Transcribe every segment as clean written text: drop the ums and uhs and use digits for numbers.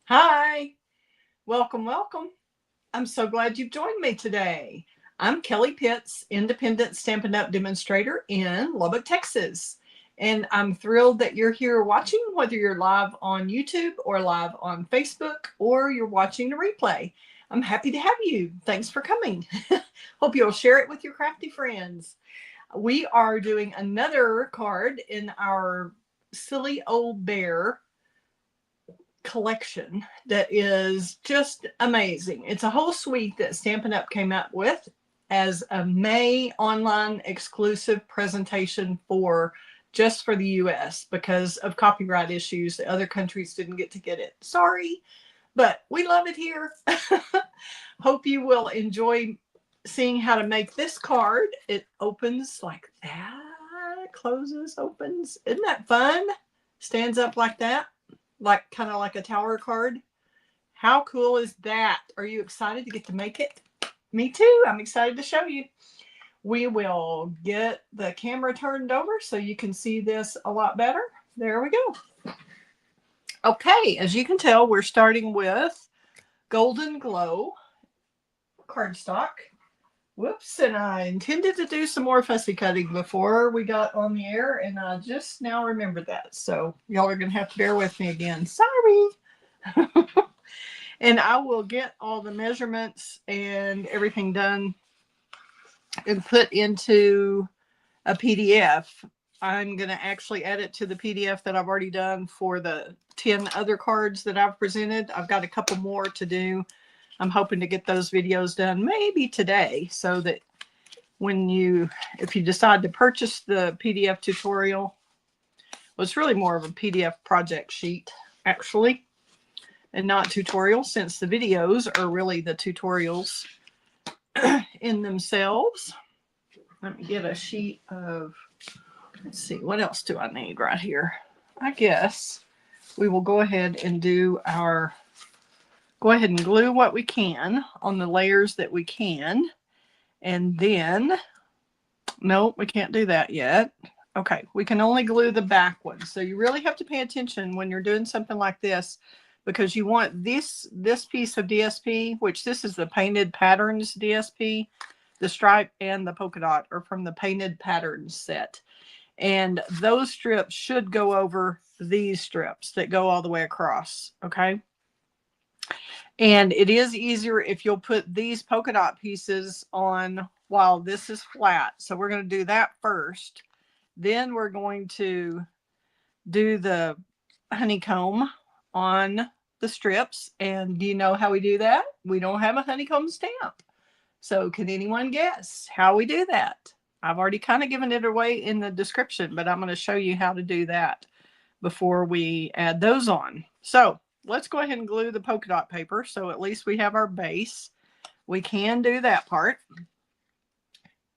Hi, welcome, welcome. I'm so glad you've joined me today. I'm Kelly Pitts, independent Stampin' Up! Demonstrator in Lubbock, Texas. And I'm thrilled that you're here watching, whether you're live on YouTube or live on Facebook or you're watching the replay. I'm happy to have you. Thanks for coming. Hope you'll share it with your crafty friends. We are doing another card in our Silly Old Bear collection that is just amazing. It's a whole suite that Stampin' Up! Came up with as a May online exclusive presentation for just for the US because of copyright issues. The other countries didn't get to get it. Sorry, but we love it here. Hope you will enjoy seeing how to make this card. It opens like that, closes, opens. Isn't that fun? Stands up like that, like kind of like a tower card. How cool is that? Are you excited to get to make it? Me too. I'm excited to show you. We will get the camera turned over so you can see this a lot better. There we go. Okay, as you can tell, we're starting with Golden Glow cardstock. Whoops, and I intended to do some more fussy cutting before we got on the air, and I just now remembered that. So y'all are going to have to bear with me again. Sorry. And I will get all the measurements and everything done and put into a PDF. I'm going to actually add it to the PDF that I've already done for the 10 other cards that I've presented. I've got a couple more to do. I'm hoping to get those videos done maybe today so that if you decide to purchase the PDF tutorial, well, it's really more of a PDF project sheet actually, and not tutorial, since the videos are really the tutorials in themselves. Let me get a sheet of, let's see, what else do I need right here? I guess we will go ahead and go ahead and glue what we can on the layers that we can. And then, no, we can't do that yet. Okay, we can only glue the back one. So you really have to pay attention when you're doing something like this, because you want this piece of DSP, which this is the Painted Patterns DSP. The stripe and the polka dot are from the Painted Patterns set. And those strips should go over these strips that go all the way across, okay? And it is easier if you'll put these polka dot pieces on while this is flat. So we're going to do that first. Then we're going to do the honeycomb on the strips. And do you know how we do that? We don't have a honeycomb stamp. So can anyone guess how we do that? I've already kind of given it away in the description, but I'm going to show you how to do that before we add those on. So let's go ahead and glue the polka dot paper, so at least we have our base. We can do that part.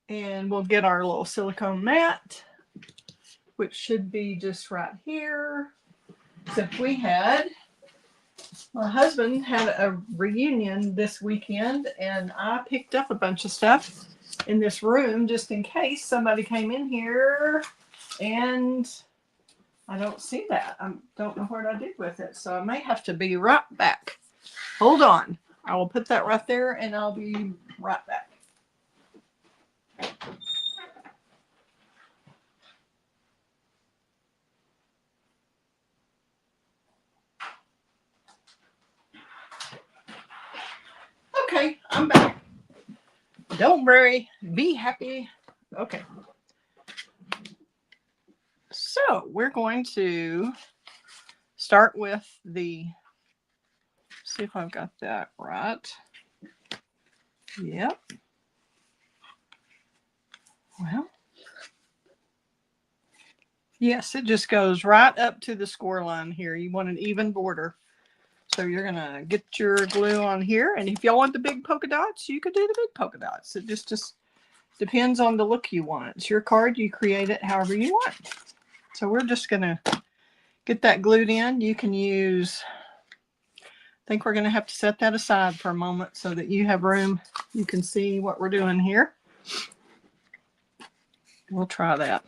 And we'll get our little silicone mat, which should be just right here. Except my husband had a reunion this weekend, and I picked up a bunch of stuff in this room just in case somebody came in here, and I don't see that. I don't know what I did with it, so I may have to be right back. Hold on. I will put that right there, and I'll be right back. Okay, I'm back. Don't worry. Be happy. Okay. So we're going to start with see if I've got that right. Yep. Well, yes, it just goes right up to the score line here. You want an even border. So you're going to get your glue on here. And if y'all want the big polka dots, you could do the big polka dots. It just depends on the look you want. It's your card. You create it however you want. So we're just going to get that glued in. You can use, I think we're going to have to set that aside for a moment so that you have room. You can see what we're doing here. We'll try that.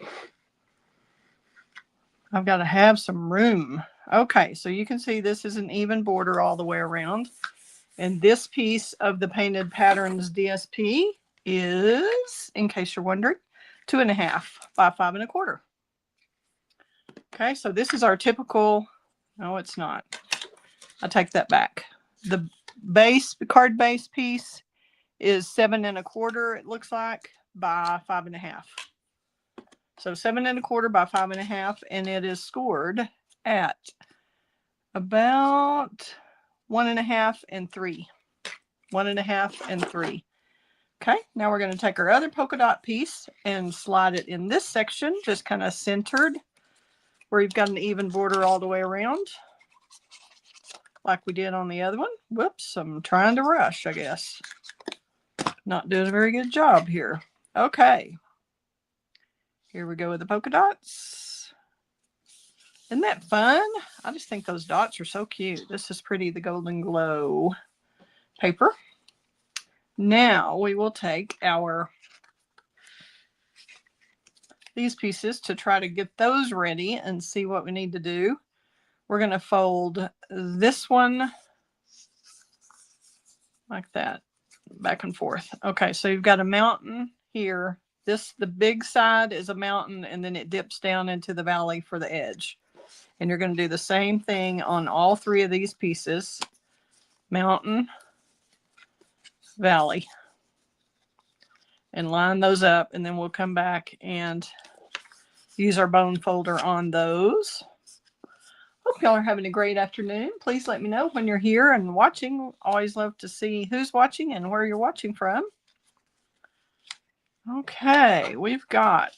I've got to have some room. Okay, so you can see this is an even border all the way around. And this piece of the Painted Patterns DSP is, in case you're wondering, 2.5 by 5.25. Okay, so this is our typical, no, it's not. I take that back. The card base piece is 7.25, it looks like, by 5.5. So 7.25 by 5.5, and it is scored at about 1.5 and 3. 1.5 and 3. Okay, now we're going to take our other polka dot piece and slide it in this section, just kind of centered where you've got an even border all the way around, like we did on the other one. Whoops, I'm trying to rush, I guess. Not doing a very good job here. Okay, here we go with the polka dots. Isn't that fun? I just think those dots are so cute. This is pretty, the Golden Glow paper. Now we will take these pieces to try to get those ready and see what we need to do. We're going to fold this one like that, back and forth. Okay, so you've got a mountain here. The big side is a mountain, and then it dips down into the valley for the edge. And you're going to do the same thing on all 3 of these pieces. Mountain, valley. And line those up, and then we'll come back and use our bone folder on those. Hope y'all are having a great afternoon. Please let me know when you're here and watching. Always love to see who's watching and where you're watching from. Okay, we're going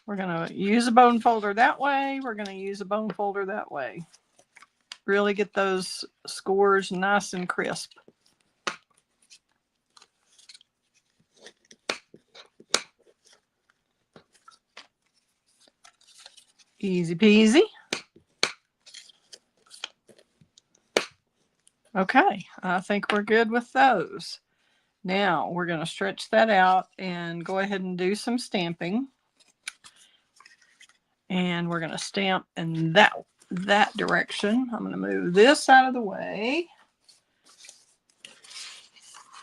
to use a bone folder that way. We're going to use a bone folder that way. Really get those scores nice and crisp. Easy peasy. Okay, I think we're good with those. Now we're going to stretch that out and go ahead and do some stamping. And we're going to stamp in that direction. I'm going to move this out of the way.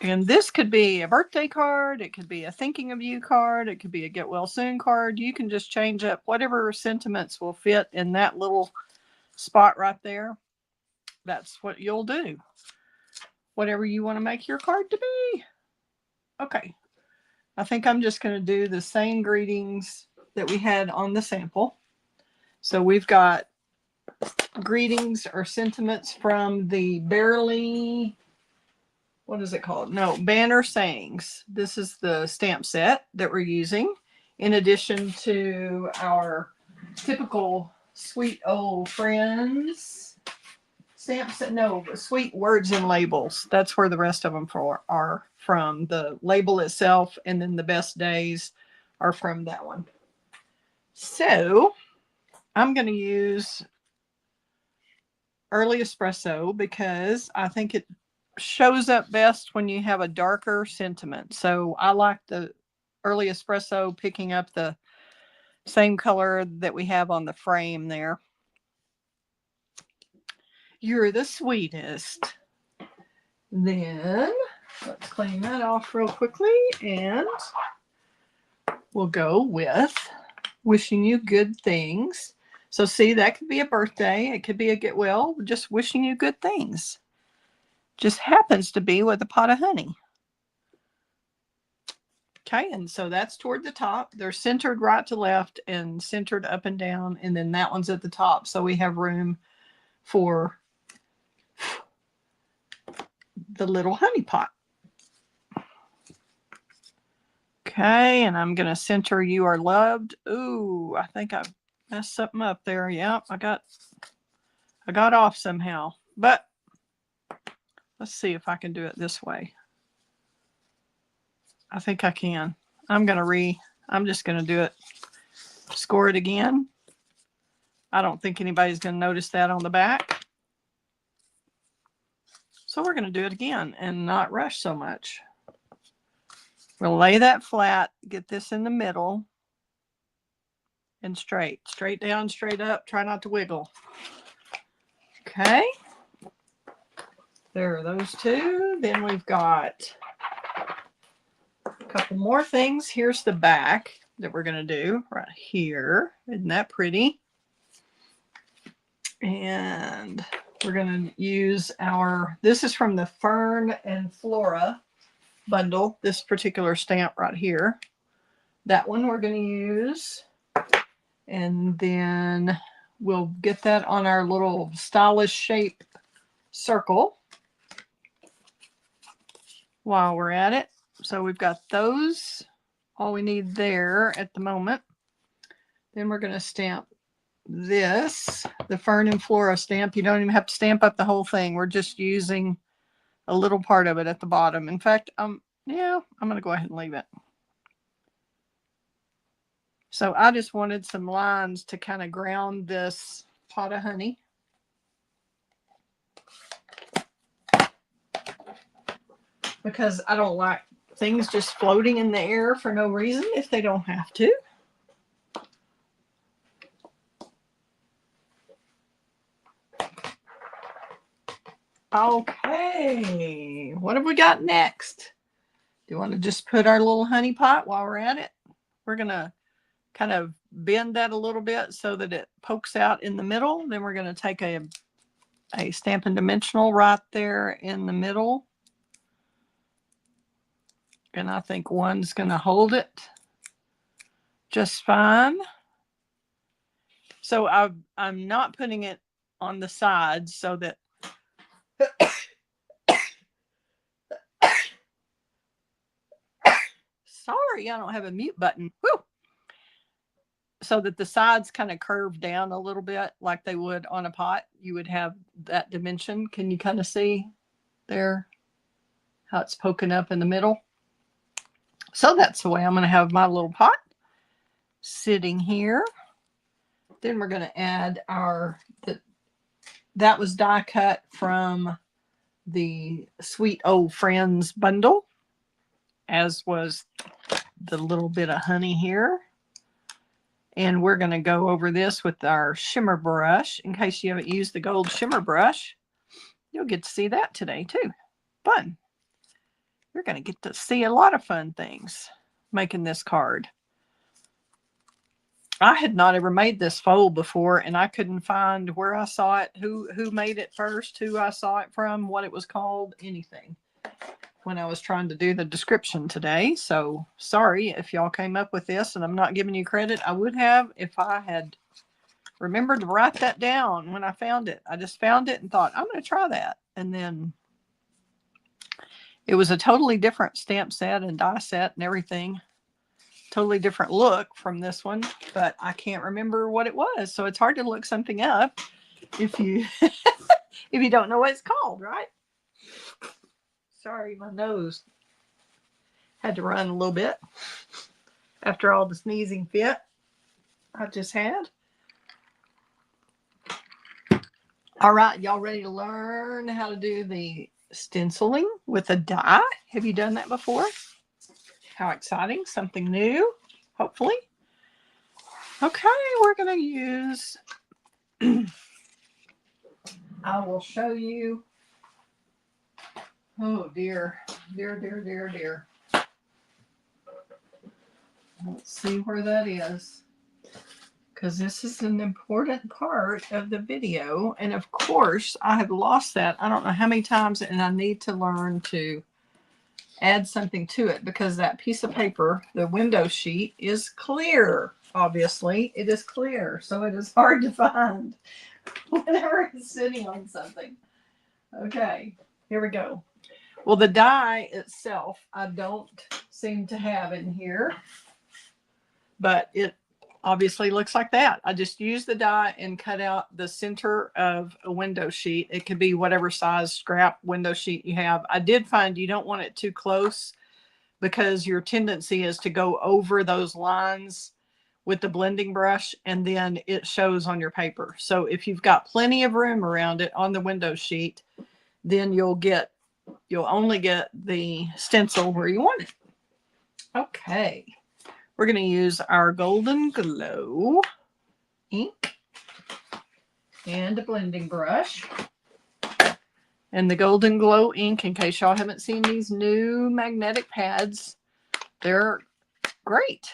And this could be a birthday card. It could be a thinking of you card. It could be a get well soon card. You can just change up whatever sentiments will fit in that little spot right there. That's what you'll do. Whatever you want to make your card to be. Okay. I think I'm just going to do the same greetings that we had on the sample. So we've got greetings or sentiments from the Barely... what is it called? No, Banner Sayings. This is the stamp set that we're using, in addition to our typical Sweet Old Friends stamp set. No, Sweet Words and Labels. That's where the rest of them are from. The label itself, and then the best days are from that one. So I'm going to use Early Espresso because I think it shows up best when you have a darker sentiment. So I like the Early Espresso picking up the same color that we have on the frame there. You're the sweetest. Then let's clean that off real quickly, and we'll go with wishing you good things. So see, that could be a birthday. It could be a get well, just wishing you good things. Just happens to be with a pot of honey. Okay, and so that's toward the top. They're centered right to left and centered up and down, and then that one's at the top. So we have room for the little honey pot. Okay, and I'm going to center You Are Loved. Ooh, I think I messed something up there. Yeah, I got off somehow. But let's see if I can do it this way. I think I can. I'm just going to do it. Score it again. I don't think anybody's going to notice that on the back. So we're going to do it again and not rush so much. We'll lay that flat, get this in the middle. and straight. Straight down, straight up. Try not to wiggle. Okay. There are those two. Then we've got a couple more things. Here's the back that we're going to do right here. Isn't that pretty? And we're going to use this is from the Fern and Flora bundle, this particular stamp right here. That one we're going to use. And then we'll get that on our little stylish shape circle while we're at it. So we've got those, all we need there at the moment. Then we're going to stamp this, the Fern and Flora stamp. You don't even have to stamp up the whole thing. We're just using a little part of it at the bottom. In fact, yeah, I'm going to go ahead and leave it. So I just wanted some lines to kind of ground this pot of honey. Because I don't like things just floating in the air for no reason if they don't have to. Okay, what have we got next? Do you want to just put our little honey pot while we're at it? We're going to kind of bend that a little bit so that it pokes out in the middle. Then we're going to take a Stampin' Dimensional right there in the middle. And I think one's going to hold it just fine. So I'm not putting it on the sides so that sorry, I don't have a mute button. Woo! So that the sides kind of curve down a little bit like they would on a pot. You would have that dimension. Can you kind of see there how it's poking up in the middle? So that's the way I'm going to have my little pot sitting here. Then we're going to add that was die cut from the Sweet Old Friends bundle, as was the little bit of honey here. And we're going to go over this with our shimmer brush. In case you haven't used the gold shimmer brush, you'll get to see that today too. Fun. You're going to get to see a lot of fun things making this card. I had not ever made this fold before, and I couldn't find where I saw it, who made it first, who I saw it from, what it was called, anything, when I was trying to do the description today. So sorry if y'all came up with this, and I'm not giving you credit. I would have if I had remembered to write that down when I found it. I just found it and thought, I'm going to try that. And then it was a totally different stamp set and die set and everything. Totally different look from this one, but I can't remember what it was. So it's hard to look something up if you if you don't know what it's called, right? Sorry, my nose had to run a little bit after all the sneezing fit I just had. All right, y'all ready to learn how to do the stenciling with a die? Have you done that before? How exciting, something new, hopefully. Okay, we're going to use, I will show you, oh dear, dear. Let's see where that is, because this is an important part of the video. And of course, I have lost that. I don't know how many times, and I need to learn to add something to it, because that piece of paper, the window sheet, is clear. Obviously, it is clear, so it is hard to find whenever it's sitting on something. Okay, here we go. Well, the die itself, I don't seem to have in here, but it obviously looks like that. I just used the die and cut out the center of a window sheet. It could be whatever size scrap window sheet you have. I did find you don't want it too close, because your tendency is to go over those lines with the blending brush, and then it shows on your paper. So if you've got plenty of room around it on the window sheet, then you'll only get the stencil where you want it. Okay. we're going to use our Golden Glow ink and a blending brush. And the Golden Glow ink, in case y'all haven't seen these new magnetic pads, they're great.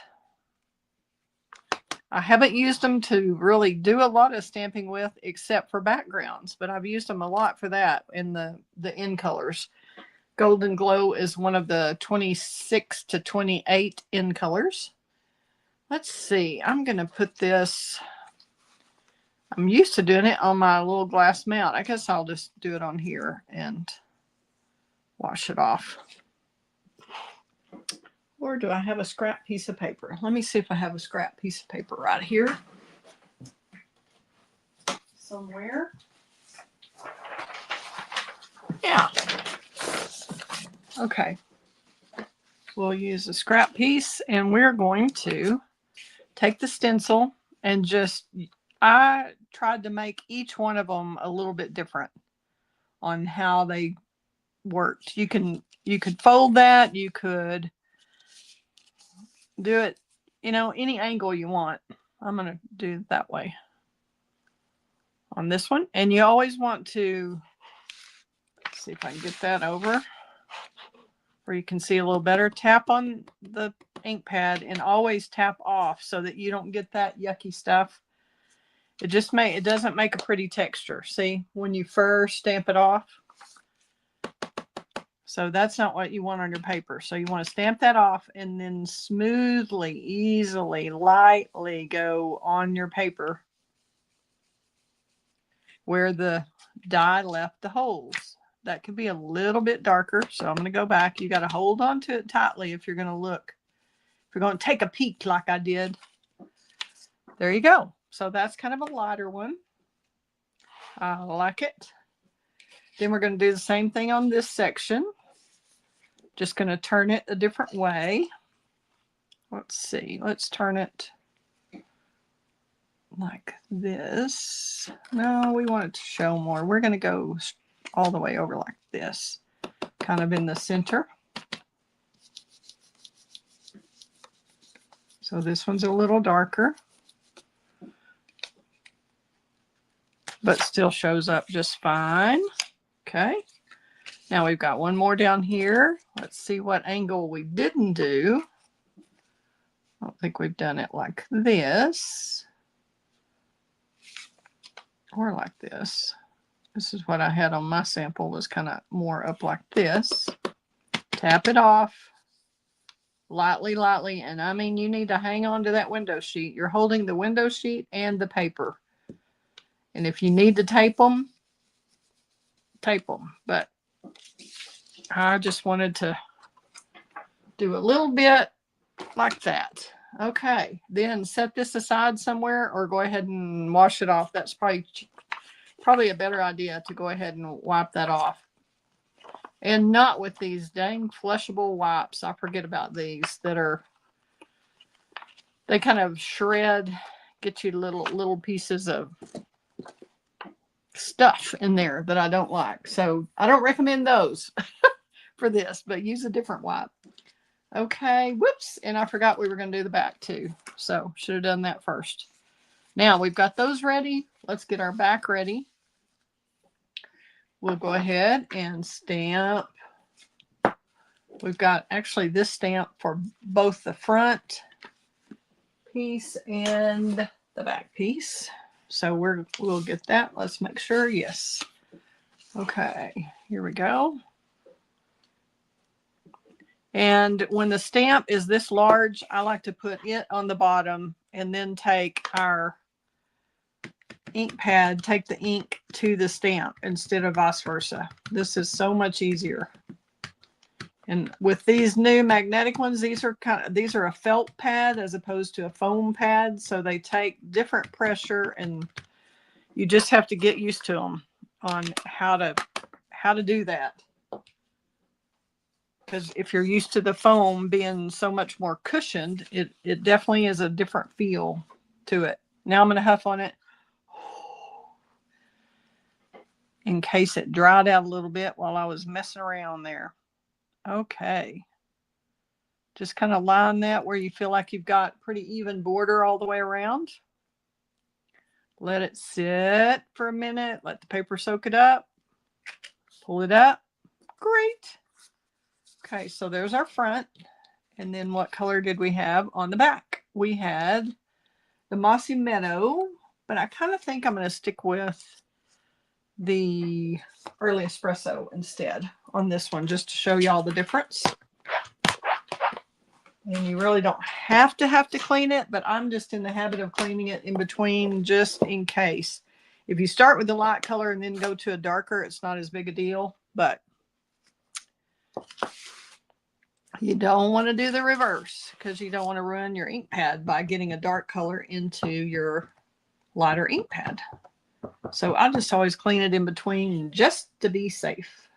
I haven't used them to really do a lot of stamping with, except for backgrounds, but I've used them a lot for that in the in colors. Golden Glow is one of the 26 to 28 in colors. Let's see. I'm going to put this. I'm used to doing it on my little glass mount. I guess I'll just do it on here and wash it off. Or do I have a scrap piece of paper? Let me see if I have a scrap piece of paper right here somewhere. Yeah. Okay. We'll use a scrap piece, and we're going to take the stencil and just, I tried to make each one of them a little bit different on how they worked. You could fold that, you could do it, you know, any angle you want. I'm going to do it that way on this one. And you always want to, let's see if I can get that over where you can see a little better. Tap on the ink pad and always tap off so that you don't get that yucky stuff. It doesn't make a pretty texture. See, when you first stamp it off. So that's not what you want on your paper. So you want to stamp that off and then smoothly, easily, lightly go on your paper where the dye left the holes. That could be a little bit darker. So I'm going to go back. You got to hold on to it tightly if you're going to look. If you're going to take a peek like I did. There you go. So that's kind of a lighter one. I like it. Then we're going to do the same thing on this section. Just going to turn it a different way. Let's see. Let's turn it like this. No, we want it to show more. We're going to go all the way over like this, kind of in the center. So this one's a little darker, but still shows up just fine. Okay. Now we've got one more down here. Let's see what angle we didn't do. I don't think we've done it like this or like this. This is what I had on my sample, was kind of more up like this. Tap it off lightly, lightly. And I mean, you need to hang on to that window sheet. You're holding the window sheet and the paper. And if you need to tape them, tape them. But I just wanted to do a little bit like that. Okay, then set this aside somewhere or go ahead and wash it off. That's probably a better idea to go ahead and wipe that off. And not with these dang flushable wipes. I forget about these that are, they kind of shred, get you little pieces of stuff in there that I don't like. So I don't recommend those for this, but use a different wipe. Okay, whoops, and I forgot we were going to do the back too. So should have done that first. Now we've got those ready. Let's get our back ready. We'll go ahead and stamp. We've got actually this stamp for both the front piece and the back piece. So we'll get that. Let's make sure. Yes. Okay, here we go. And when the stamp is this large, I like to put it on the bottom and then take our ink pad, take the ink to the stamp instead of vice versa. This is so much easier. And with these new magnetic ones, these are a felt pad as opposed to a foam pad. So they take different pressure, and you just have to get used to them on how to do that. Because if you're used to the foam being so much more cushioned, it definitely is a different feel to it. Now I'm going to huff on it in case it dried out a little bit while I was messing around there. Okay. Just kind of line that where you feel like you've got pretty even border all the way around. Let it sit for a minute. Let the paper soak it up. Pull it up. Great. Okay, so there's our front. And then what color did we have on the back? We had the Mossy Meadow, but I kind of think I'm going to stick with the Early Espresso instead on this one, just to show y'all the difference. And you really don't have to clean it, but I'm just in the habit of cleaning it in between just in case. If you start with the light color and then go to a darker, it's not as big a deal, but you don't want to do the reverse because you don't want to ruin your ink pad by getting a dark color into your lighter ink pad. So I just always clean it in between just to be safe.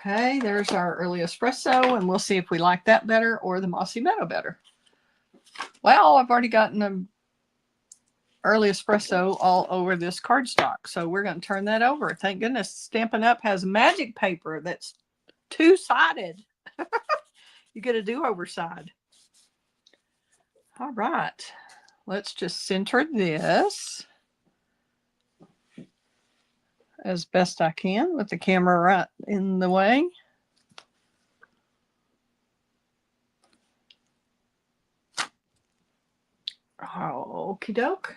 Okay, there's our Early Espresso, and we'll see if we like that better or the Mossy Meadow better. Well, I've already gotten an Early Espresso all over this cardstock, so we're going to turn that over. Thank goodness Stampin' Up! Has magic paper that's two-sided. You get a do-over side. All right, let's just center this as best I can with the camera right in the way. Okie doke.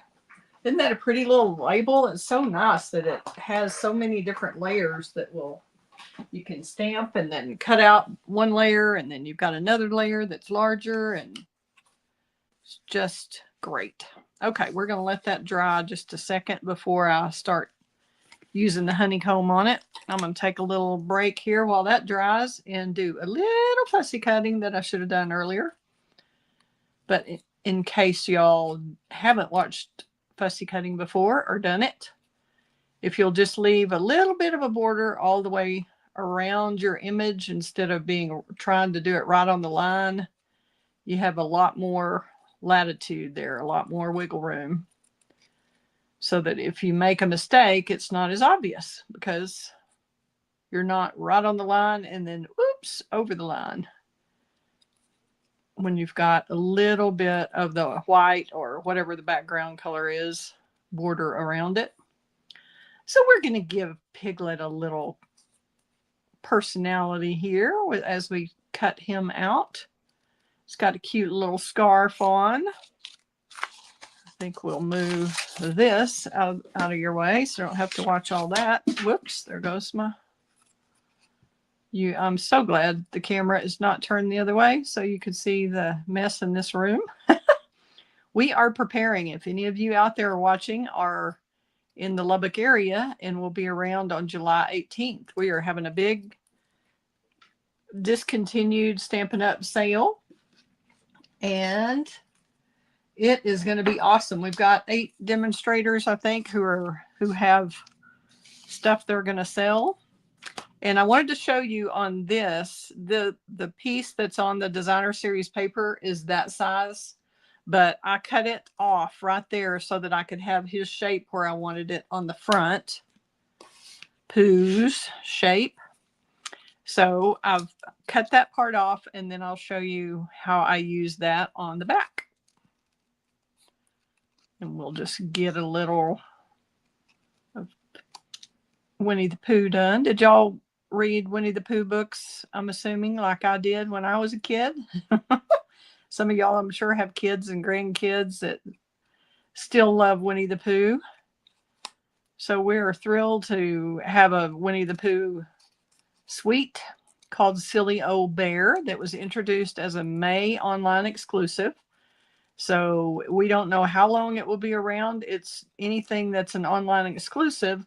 Isn't that a pretty little label? It's so nice that it has so many different layers that you can stamp and then cut out one layer, and then you've got another layer that's larger, and it's just great. Okay, we're going to let that dry just a second before I start using the honeycomb on it. I'm going to take a little break here while that dries and do a little fussy cutting that I should have done earlier. But in case y'all haven't watched fussy cutting before or done it, if you'll just leave a little bit of a border all the way around your image instead of trying to do it right on the line, you have a lot more latitude there, a lot more wiggle room. So that if you make a mistake, it's not as obvious because you're not right on the line and then, oops, over the line. When you've got a little bit of the white or whatever the background color is, border around it. So we're going to give Piglet a little personality here as we cut him out. He's got a cute little scarf on. I think we'll move this out of your way so I don't have to watch all that. Whoops, there goes I'm so glad the camera is not turned the other way so you could see the mess in this room. We are preparing. If any of you out there watching are in the Lubbock area and will be around on July 18th, we are having a big discontinued Stampin' Up! Sale. And it is going to be awesome. We've got 8 demonstrators, I think, who have stuff they're going to sell. And I wanted to show you on this, the piece that's on the designer series paper is that size, but I cut it off right there so that I could have his shape where I wanted it on the front. Pooh's shape. So I've cut that part off, and then I'll show you how I use that on the back. And we'll just get a little of Winnie the Pooh done. Did y'all read Winnie the Pooh books, I'm assuming, like I did when I was a kid? Some of y'all, I'm sure, have kids and grandkids that still love Winnie the Pooh. So we're thrilled to have a Winnie the Pooh suite called Silly Old Bear that was introduced as a May online exclusive. So we don't know how long it will be around. It's anything that's an online exclusive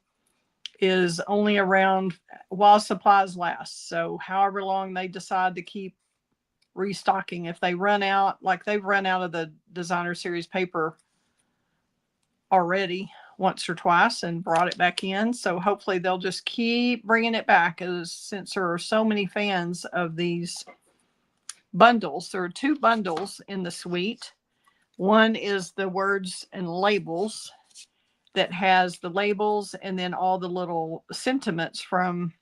is only around while supplies last. So however long they decide to keep restocking. If they run out, like they've run out of the designer series paper already once or twice and brought it back in. So hopefully they'll just keep bringing it back, since there are so many fans of these bundles. There are 2 bundles in the suite. One is the words and labels that has the labels and then all the little sentiments from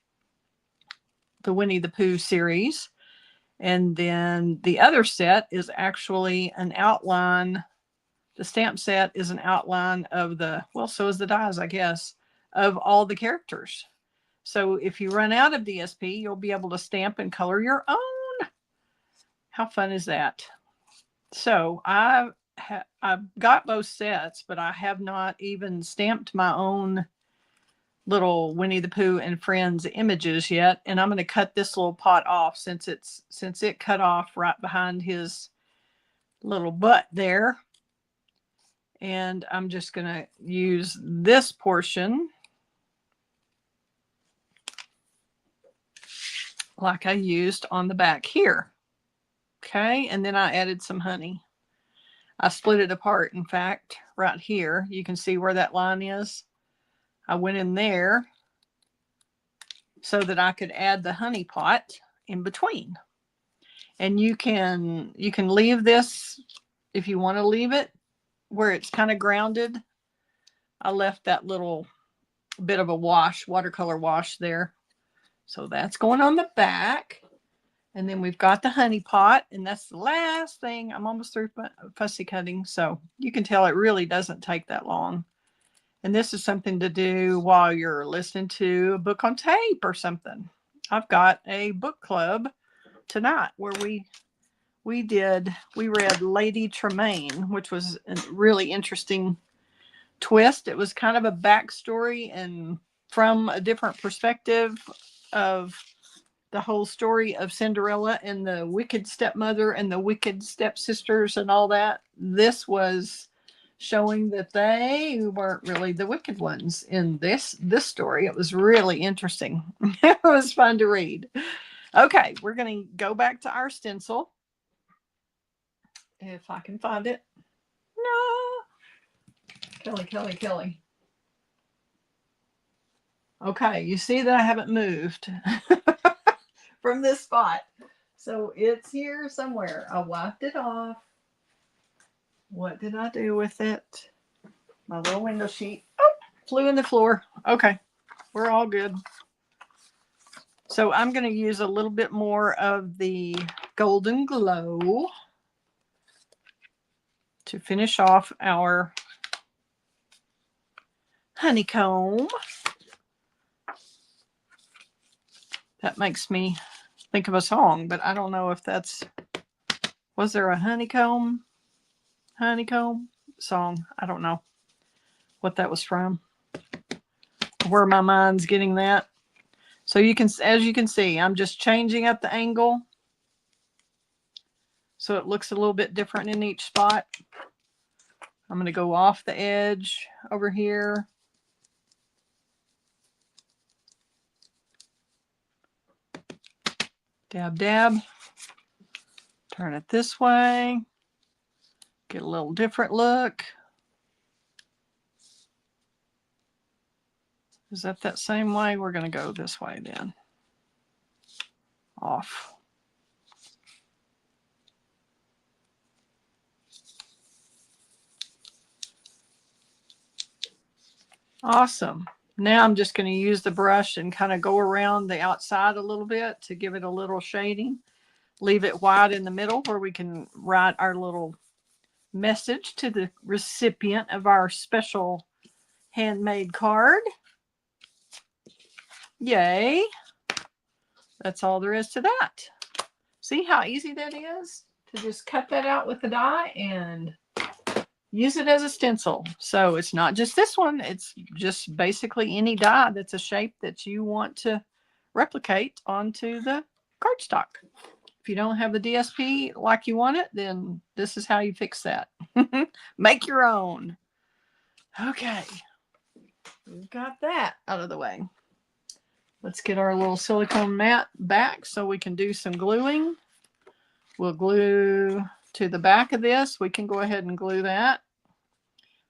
the Winnie the Pooh series. And then the other set is actually an outline. The stamp set is an outline of the, well, so is the dies, I guess, of all the characters. So if you run out of DSP, you'll be able to stamp and color your own. How fun is that? So I've got both sets, but I have not even stamped my own little Winnie the Pooh and Friends images yet. And I'm going to cut this little pot off since it cut off right behind his little butt there. And I'm just going to use this portion like I used on the back here. Okay, and then I added some honey. I split it apart, in fact, right here. You can see where that line is. I went in there so that I could add the honey pot in between. And you can leave this if you want to leave it where it's kind of grounded. I left that little bit of a wash, watercolor wash there. So that's going on the back. And then we've got the honey pot, and that's the last thing. I'm almost through fussy cutting, so you can tell it really doesn't take that long. And this is something to do while you're listening to a book on tape or something. I've got a book club tonight where we read Lady Tremaine, which was a really interesting twist. It was kind of a backstory and from a different perspective of the whole story of Cinderella and the wicked stepmother and the wicked stepsisters and all that. This was showing that they weren't really the wicked ones in this story. It was really interesting. It was fun to read. Okay, we're going to go back to our stencil. If I can find it. No. Kelly. Okay, you see that I haven't moved from this spot. So it's here somewhere. I wiped it off. What did I do with it? My little window sheet. Oh, flew in the floor. Okay, we're all good. So I'm going to use a little bit more of the Golden Glow to finish off our honeycomb. That makes me think of a song, but I don't know if that's, was there a honeycomb song? I don't know what that was from, where my mind's getting that. So you can, as you can see, I'm just changing up the angle so it looks a little bit different in each spot. I'm going to go off the edge over here. Dab, dab. Turn it this way. Get a little different look. Is that same way? We're going to go this way then. Off. Awesome. Now I'm just going to use the brush and kind of go around the outside a little bit to give it a little shading. Leave it wide in the middle where we can write our little message to the recipient of our special handmade card. Yay. That's all there is to that. See how easy that is to just cut that out with the die and use it as a stencil. So it's not just this one. It's just basically any die that's a shape that you want to replicate onto the cardstock. If you don't have the DSP like you want it, then this is how you fix that. Make your own. Okay. We've got that out of the way. Let's get our little silicone mat back so we can do some gluing. We'll glue to the back of this. We can go ahead and glue that.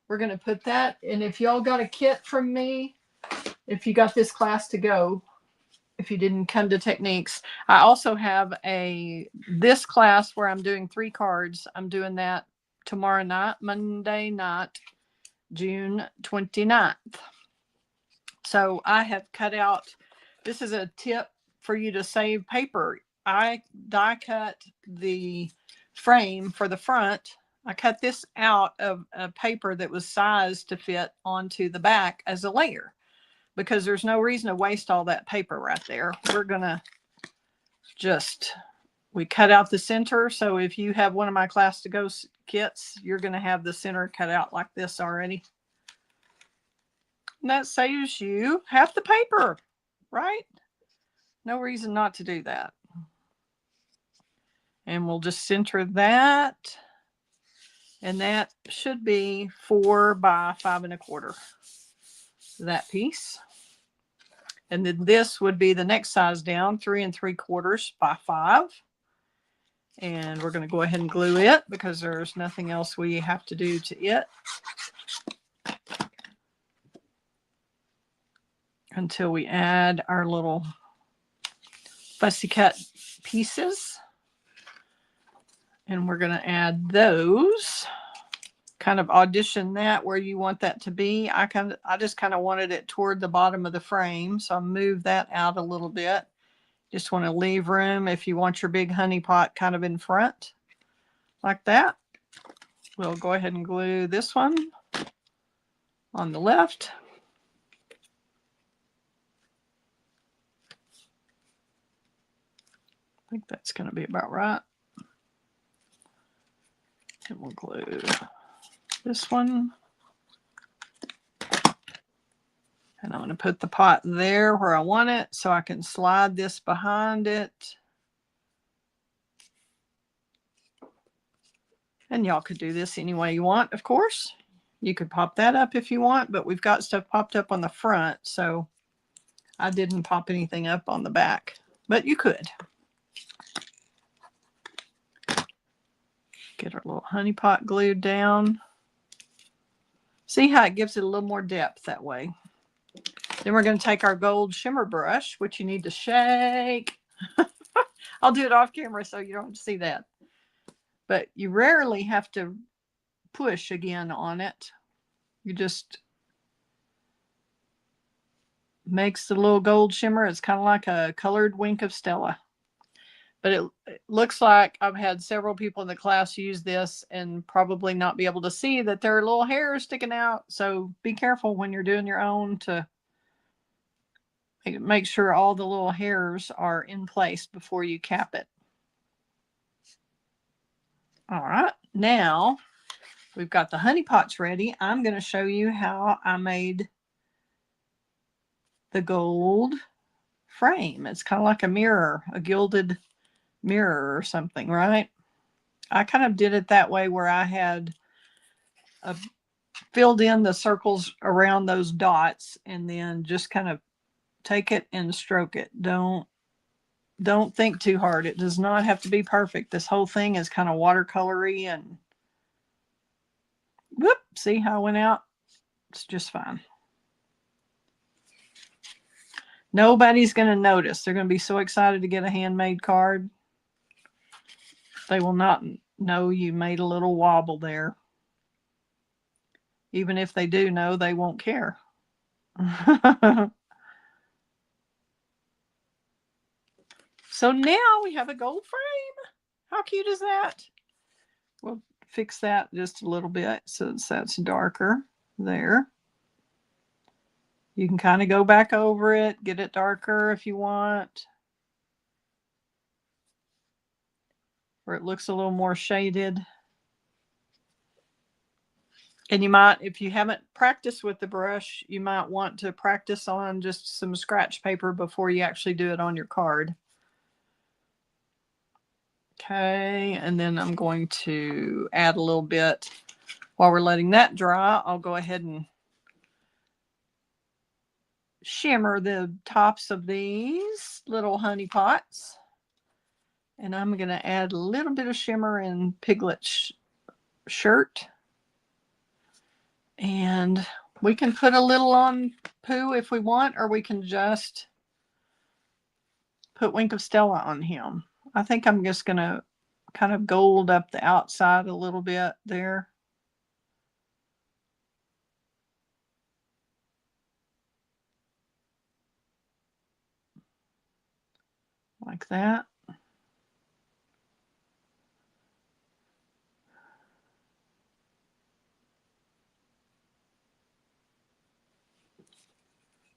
We're going to put that, and if y'all got a kit from me, if you got this class to go, if you didn't come to Techniques, I also have this class where I'm doing 3 cards. I'm doing that tomorrow night, Monday night, June 29th. So I have cut out, this is a tip for you to save paper I die cut the frame for the front. I cut this out of a paper that was sized to fit onto the back as a layer, because there's no reason to waste all that paper right there. We're gonna just, we cut out the center. So if you have one of my Class to Go kits, you're gonna have the center cut out like this already. And that saves you half the paper, right? No reason not to do that. And we'll just center that. And that should be 4 by 5 1/4. That piece. And then this would be the next size down, 3 3/4 by 5. And we're going to go ahead and glue it because there's nothing else we have to do to it until we add our little fussy cut pieces. And we're going to add those. Kind of audition that where you want that to be. I just kind of wanted it toward the bottom of the frame, so I moved that out a little bit. Just want to leave room if you want your big honey pot kind of in front like that. We'll go ahead and glue this one on the left. I think that's going to be about right. And we'll glue this one. And I'm going to put the pot there where I want it so I can slide this behind it. And y'all could do this any way you want, of course. You could pop that up if you want, but we've got stuff popped up on the front, so I didn't pop anything up on the back, but you could. Get our little honey pot glued down. See how it gives it a little more depth that way. Then we're going to take our gold shimmer brush, which you need to shake. I'll do it off camera so you don't have to see that. But you rarely have to push again on it. You just makes the little gold shimmer. It's kind of like a colored wink of Stella. But it looks like I've had several people in the class use this and probably not be able to see that there are little hairs sticking out. So be careful when you're doing your own to make sure all the little hairs are in place before you cap it. All right, now we've got the honey pots ready. I'm going to show you how I made the gold frame. It's kind of like a mirror, a gilded mirror or something, right? I kind of did it that way where I had filled in the circles around those dots and then just kind of take it and stroke it. Don't think too hard. It does not have to be perfect. This whole thing is kind of watercolory and whoop, see how it went out? It's just fine. Nobody's going to notice. They're going to be so excited to get a handmade card. They will not know you made a little wobble there. Even if they do know, they won't care. So now we have a gold frame. How cute is that? We'll fix that just a little bit since that's darker there. You can kind of go back over it, get it darker if you want. Where it looks a little more shaded. And you might, if you haven't practiced with the brush, you might want to practice on just some scratch paper before you actually do it on your card. Okay, and then I'm going to add a little bit. While we're letting that dry, I'll go ahead and shimmer the tops of these little honey pots. And I'm going to add a little bit of shimmer in Piglet's shirt. And we can put a little on Pooh if we want, or we can just put Wink of Stella on him. I think I'm just going to kind of gold up the outside a little bit there. Like that.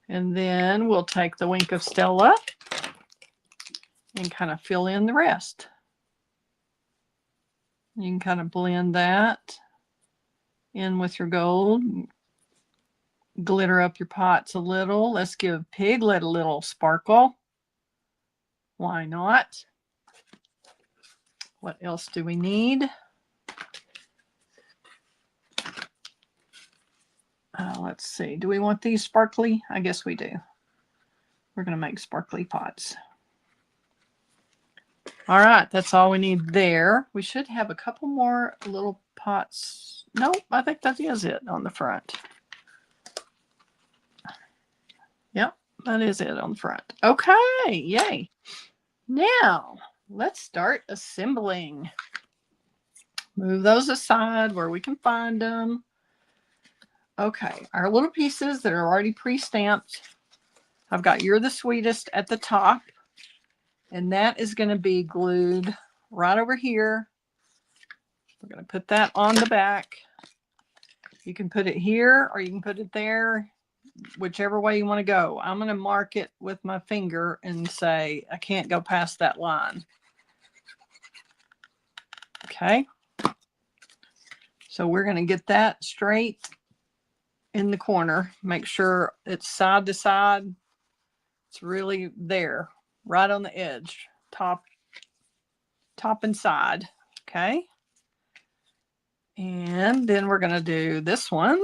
And then we'll take the Wink of Stella and kind of fill in the rest. You can kind of blend that in with your gold. Glitter up your pots a little. Let's give Piglet a little sparkle. Why not? What else do we need? Let's see. Do we want these sparkly? I guess we do. We're going to make sparkly pots. All right. That's all we need there. We should have a couple more little pots. Nope. I think that is it on the front. Yep. That is it on the front. Okay. Yay. Now, let's start assembling. Move those aside where we can find them. Okay, our little pieces that are already pre-stamped. I've got You're the Sweetest at the top. And that is going to be glued right over here. We're going to put that on the back. You can put it here or you can put it there, whichever way you want to go. I'm going to mark it with my finger and say, I can't go past that line. Okay. So we're going to get that straight in the corner. Make sure it's side to side. It's really there, right on the edge, top and side. Okay. And then we're going to do this one.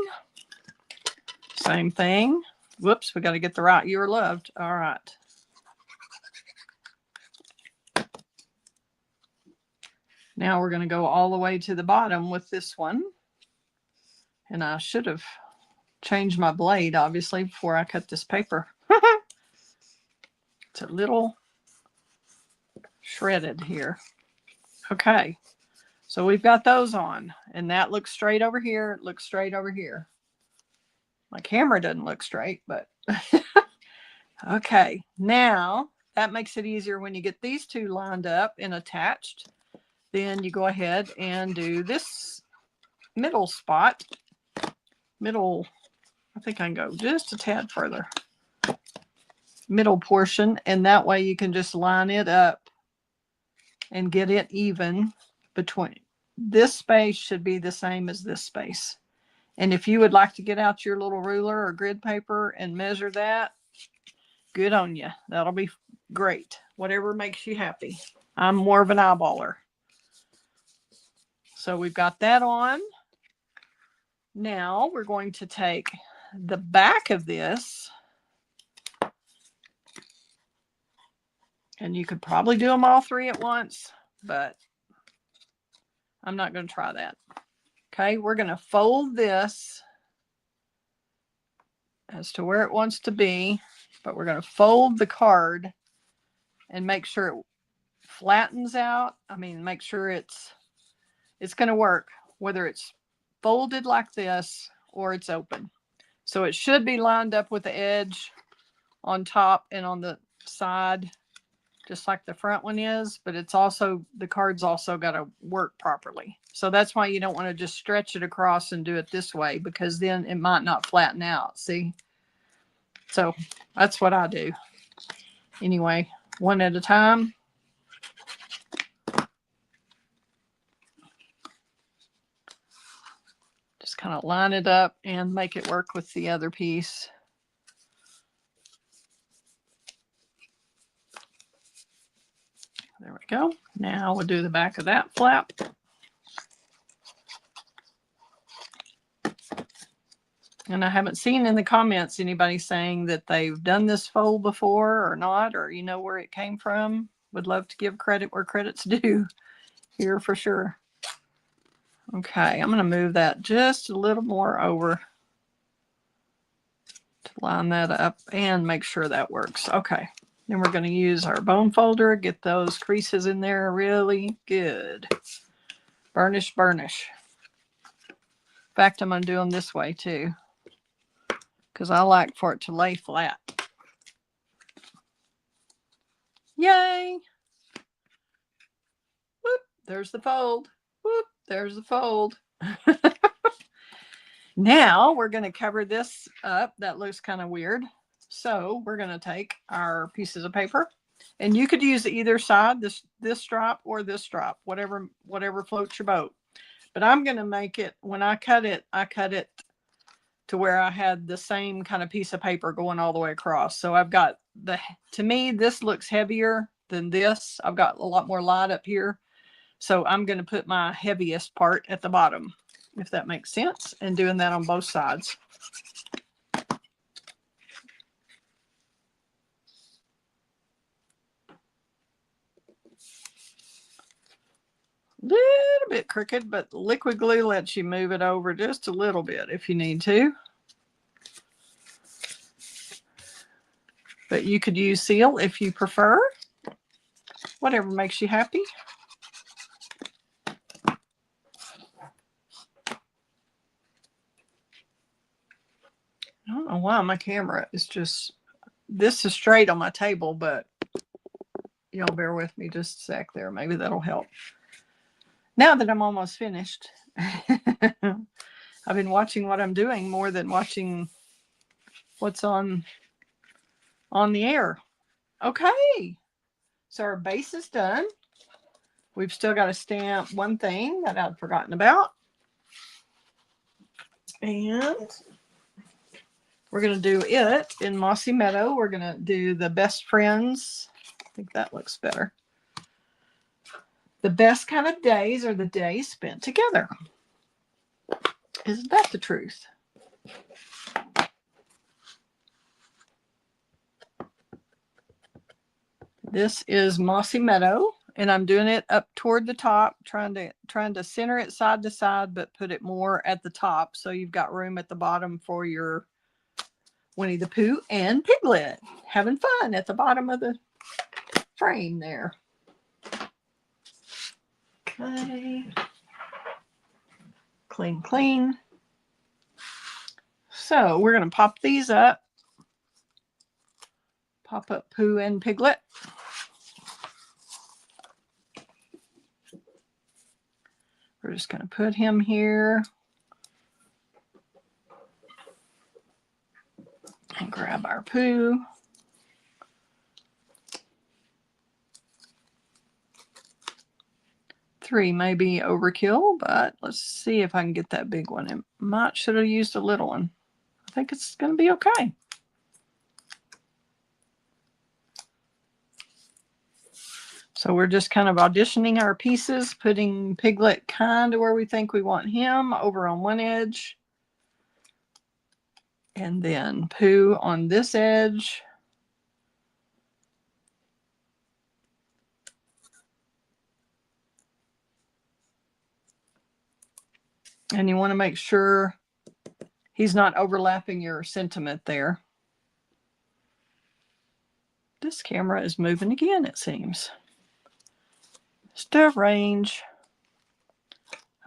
Same thing. Whoops, we got to get the right You're Loved. All right. Now we're going to go all the way to the bottom with this one. And I should have changed my blade, obviously, before I cut this paper. It's a little shredded here. Okay. So we've got those on. And that looks straight over here. It looks straight over here. My camera doesn't look straight, but... Okay. Now, that makes it easier when you get these two lined up and attached. Then you go ahead and do this middle spot. Middle, I think I can go just a tad further. Middle portion, and that way you can just line it up and get it even between. This space should be the same as this space. And if you would like to get out your little ruler or grid paper and measure that, good on you. That'll be great. Whatever makes you happy. I'm more of an eyeballer. So we've got that on. Now we're going to take the back of this, and you could probably do them all three at once, but I'm not going to try that. Okay, we're going to fold this as to where it wants to be, but we're going to fold the card and make sure it flattens out. I mean, make sure it's going to work, whether it's folded like this or it's open. So it should be lined up with the edge on top and on the side, just like the front one is, but it's also, the card's also got to work properly. So that's why you don't want to just stretch it across and do it this way, because then it might not flatten out. See? So that's what I do. Anyway, one at a time. Just kind of line it up and make it work with the other piece. There we go. Now we'll do the back of that flap. And I haven't seen in the comments anybody saying that they've done this fold before or not, or you know where it came from. Would love to give credit where credit's due here for sure. Okay, I'm going to move that just a little more over to line that up and make sure that works. Okay, then we're going to use our bone folder, get those creases in there really good. Burnish, burnish. In fact, I'm going to do them this way too, because I like for it to lay flat. Yay! Whoop, there's the fold. Whoop, there's the fold. Now we're going to cover this up. That looks kind of weird. So we're going to take our pieces of paper, and you could use either side, this strap or this strap, whatever floats your boat. But I'm going to make it, when I cut it to where I had the same kind of piece of paper going all the way across. So I've got to me, this looks heavier than this. I've got a lot more light up here. So I'm going to put my heaviest part at the bottom, if that makes sense, and doing that on both sides. Little bit crooked, but liquid glue lets you move it over just a little bit if you need to. But you could use seal if you prefer. Whatever makes you happy. I don't know why my camera is just, this is straight on my table, but y'all bear with me just a sec there. Maybe that'll help. Now that I'm almost finished, I've been watching what I'm doing more than watching what's on the air. Okay, so our base is done. We've still got to stamp one thing that I'd forgotten about. And we're going to do it in Mossy Meadow. We're going to do the best friends. I think that looks better. The best kind of days are the days spent together. Isn't that the truth? This is Mossy Meadow, and I'm doing it up toward the top, trying to center it side to side, but put it more at the top so you've got room at the bottom for your Winnie the Pooh and Piglet having fun at the bottom of the frame there. Okay. Clean, clean. So we're going to pop these up. Pop up Pooh and Piglet. We're just going to put him here. And grab our Pooh. Three may be overkill, but let's see if I can get that big one. Should have used a little one. I think it's going to be okay. So we're just kind of auditioning our pieces, putting Piglet kind of where we think we want him, over on one edge. And then Pooh on this edge. And you want to make sure he's not overlapping your sentiment there. This camera is moving again, it seems. Still range.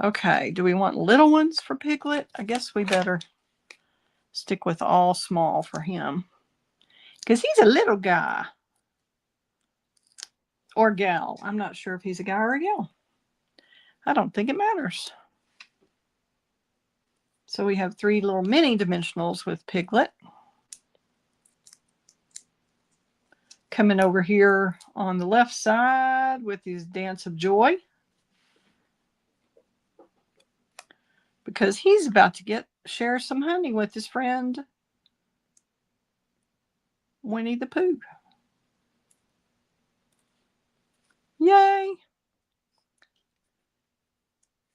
Okay, do we want little ones for Piglet? I guess we better stick with all small for him, because he's a little guy. Or gal. I'm not sure if he's a guy or a gal. I don't think it matters. So we have 3 little mini dimensionals with Piglet. Coming over here on the left side with his Dance of Joy. Because he's about to share some honey with his friend Winnie the Pooh. Yay!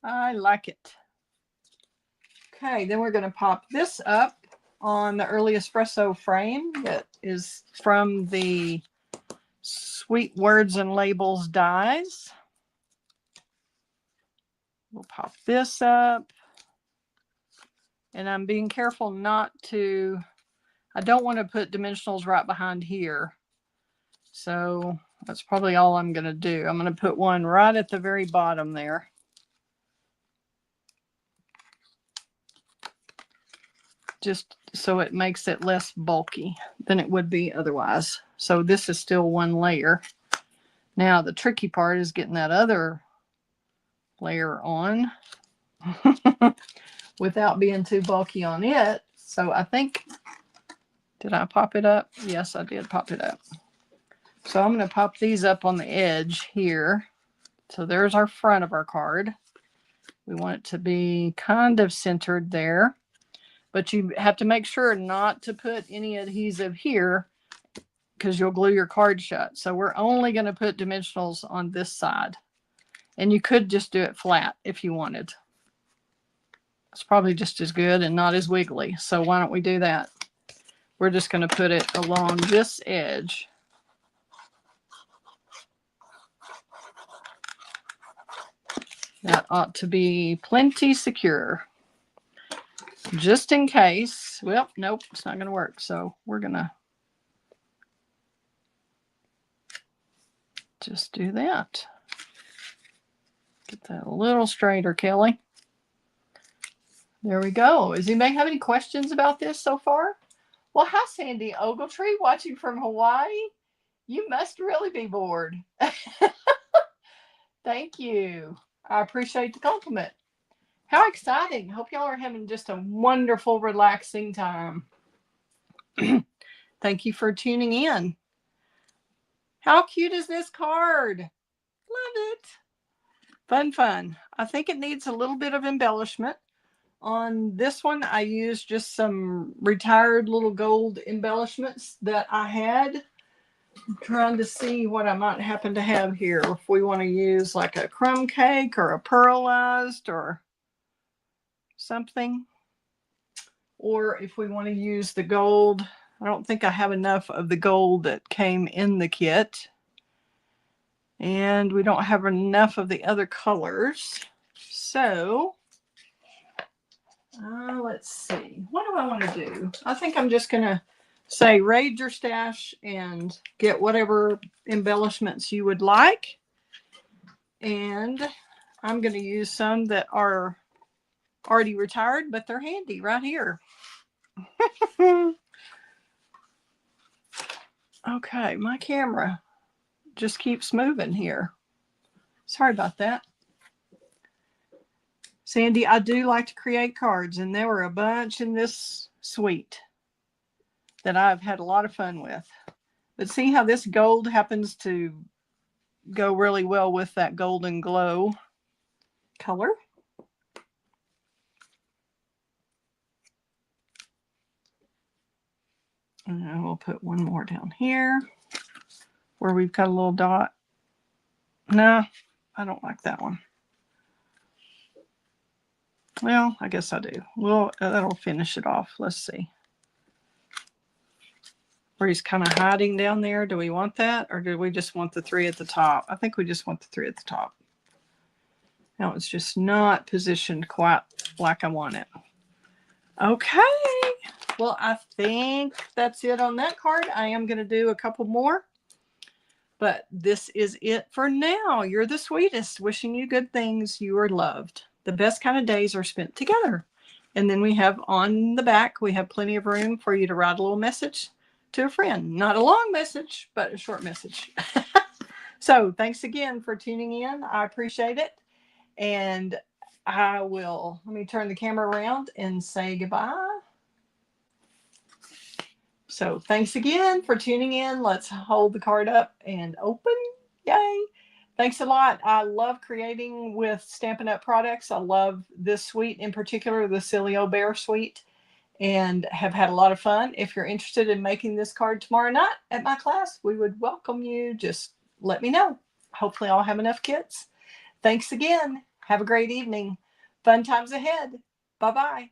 I like it. Okay, then we're going to pop this up on the early espresso frame that is from the Sweet Words and Labels dies. We'll pop this up. And I'm being careful not to, I don't want to put dimensionals right behind here. So that's probably all I'm going to do. I'm going to put one right at the very bottom there. Just so it makes it less bulky than it would be otherwise. So this is still one layer. Now the tricky part is getting that other layer on without being too bulky on it. So I think Did I pop it up? Yes, I did pop it up. So I'm going to pop these up on the edge here. So there's our front of our card. We want it to be kind of centered there. But you have to make sure not to put any adhesive here because you'll glue your card shut. So we're only going to put dimensionals on this side. And you could just do it flat if you wanted. It's probably just as good and not as wiggly. So why don't we do that? We're just going to put it along this edge. That ought to be plenty secure. Just in case. Well, nope, it's not going to work. So we're going to just do that. Get that a little straighter, Kelly. There we go. Does anybody have any questions about this so far? Well, hi, Sandy Ogletree, watching from Hawaii. You must really be bored. Thank you. I appreciate the compliment. How exciting. Hope y'all are having just a wonderful, relaxing time. Thank you for tuning in. How cute is this card? Love it. Fun, fun. I think it needs a little bit of embellishment. On this one, I used just some retired little gold embellishments that I had. I'm trying to see what I might happen to have here. If we want to use like a crumb cake or a pearlized or something. Or if we want to use the gold. I don't think I have enough of the gold that came in the kit. And we don't have enough of the other colors. So, let's see. What do I want to do? I think I'm just going to say raid your stash and get whatever embellishments you would like. And I'm going to use some that are already retired, but they're handy right here. Okay, my camera just keeps moving here. Sorry about that. Sandy, I do like to create cards, and there were a bunch in this suite that I've had a lot of fun with. But see how this gold happens to go really well with that golden glow color? And then we'll put one more down here where we've got a little dot. No, I don't like that one. Well, I guess I do. Well, that'll finish it off. Let's see. Where he's kind of hiding down there. Do we want that? Or do we just want the three at the top? I think we just want the three at the top. Now it's just not positioned quite like I want it. Okay. Well, I think that's it on that card. I am going to do a couple more. But this is it for now. You're the sweetest. Wishing you good things. You are loved. The best kind of days are spent together. And then we have on the back, we have plenty of room for you to write a little message to a friend. Not a long message, but a short message. So thanks again for tuning in. I appreciate it. And I will, let me turn the camera around and say goodbye. So thanks again for tuning in. Let's hold the card up and open. Yay. Thanks a lot. I love creating with Stampin' Up! Products. I love this suite in particular, the Silly Old Bear suite, and have had a lot of fun. If you're interested in making this card tomorrow night at my class, we would welcome you. Just let me know. Hopefully I'll have enough kits. Thanks again. Have a great evening. Fun times ahead. Bye-bye.